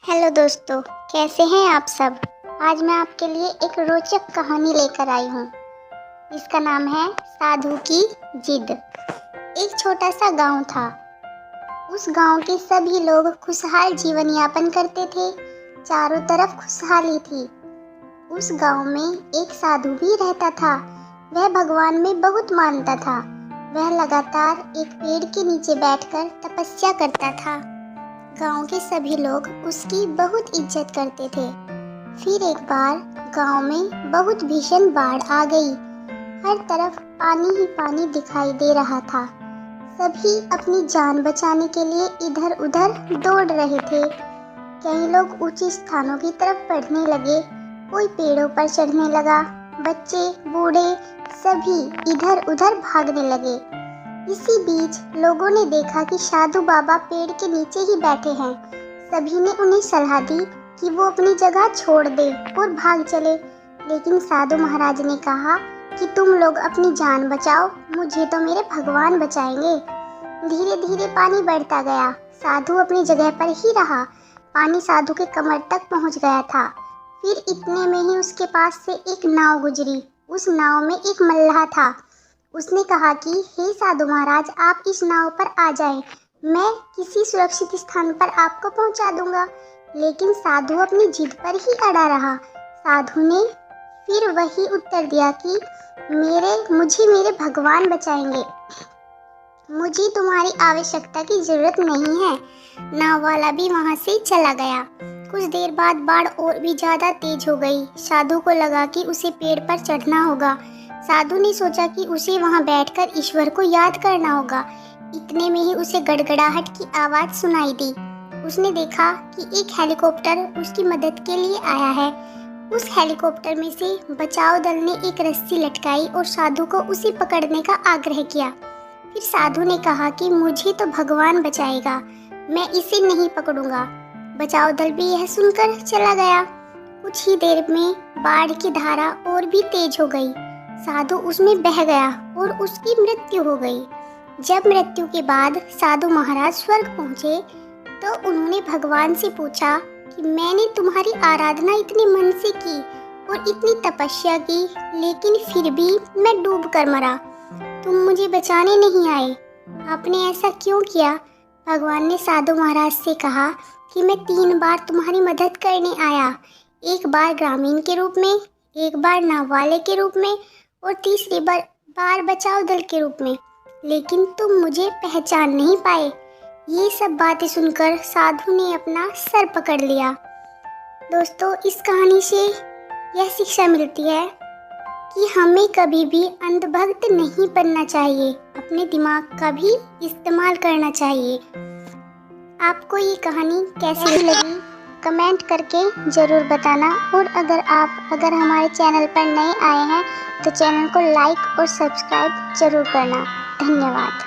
Hello दोस्तों, कैसे हैं आप सब। आज मैं आपके लिए एक रोचक कहानी लेकर आई हूँ। इसका नाम है साधु की जिद। एक छोटा सा गांव था। उस गांव के सभी लोग खुशहाल जीवन यापन करते थे। चारों तरफ खुशहाली थी। उस गांव में एक साधु भी रहता था। वह भगवान में बहुत मानता था। वह लगातार एक पेड़ के नीचे बैठकर तपस्या करता था। गांव के सभी लोग उसकी बहुत इज्जत करते थे। फिर एक बार गांव में बहुत भीषण बाढ़ आ गई। हर तरफ पानी ही पानी दिखाई दे रहा था। सभी अपनी जान बचाने के लिए इधर उधर दौड़ रहे थे। कई लोग ऊंचे स्थानों की तरफ बढ़ने लगे, कोई पेड़ों पर चढ़ने लगा। बच्चे बूढ़े सभी इधर उधर भागने लगे। इसी बीच लोगों ने देखा कि साधु बाबा पेड़ के नीचे ही बैठे हैं। सभी ने उन्हें सलाह दी कि वो अपनी जगह छोड़ दे और भाग चले। लेकिन साधु महाराज ने कहा कि तुम लोग अपनी जान बचाओ, मुझे तो मेरे भगवान बचाएंगे। धीरे धीरे पानी बढ़ता गया। साधु अपनी जगह पर ही रहा। पानी साधु के कमर तक पहुंच गया था। फिर इतने में ही उसके पास से एक नाव गुजरी। उस नाव में एक मल्लाह था। उसने कहा कि हे साधु महाराज, आप इस नाव पर आ जाएं, मैं किसी सुरक्षित स्थान पर आपको पहुंचा दूंगा। लेकिन साधु अपनी जिद पर ही अड़ा रहा। साधु ने फिर वही उत्तर दिया कि मुझे मेरे भगवान बचाएंगे, मुझे तुम्हारी आवश्यकता की जरूरत नहीं है। नाव वाला भी वहां से चला गया। कुछ देर बाद बाढ़ और भी ज्यादा तेज हो गई। साधु को लगा कि उसे पेड़ पर चढ़ना होगा। साधु ने सोचा कि उसे वहां बैठकर ईश्वर को याद करना होगा। इतने में ही उसे गड़गड़ाहट की आवाज सुनाई दी। उसने देखा कि एक हेलीकॉप्टर उसकी मदद के लिए आया है। उस हेलीकॉप्टर में से बचाव दल ने एक रस्सी लटकाई और साधु को उसे पकड़ने का आग्रह किया। फिर साधु ने कहा कि मुझे तो भगवान बचाएगा, मैं इसे नहीं पकड़ूंगा। बचाव दल भी यह सुनकर चला गया। कुछ ही देर में बाढ़ की धारा और भी तेज हो गई। साधु उसमें बह गया और उसकी मृत्यु हो गई। जब मृत्यु के बाद साधु महाराज स्वर्ग पहुंचे तो उन्होंने भगवान से पूछा कि मैंने तुम्हारी आराधना इतने मन से की और इतनी तपस्या की, लेकिन फिर भी मैं डूब कर मरा। तुम मुझे बचाने नहीं आए, आपने ऐसा क्यों किया। भगवान ने साधु महाराज से कहा कि मैं 3 बार तुम्हारी मदद करने आया, एक बार ग्रामीण के रूप में, एक बार नाव वाले के रूप में और तीसरी बार बचाव दल के रूप में, लेकिन तुम मुझे पहचान नहीं पाए। ये सब बातें सुनकर साधु ने अपना सर पकड़ लिया। दोस्तों, इस कहानी से यह शिक्षा मिलती है कि हमें कभी भी अंधभक्त नहीं बनना चाहिए, अपने दिमाग का भी इस्तेमाल करना चाहिए। आपको ये कहानी कैसी लगी कमेंट करके ज़रूर बताना। और अगर हमारे चैनल पर नए आए हैं तो चैनल को लाइक और सब्सक्राइब ज़रूर करना। धन्यवाद।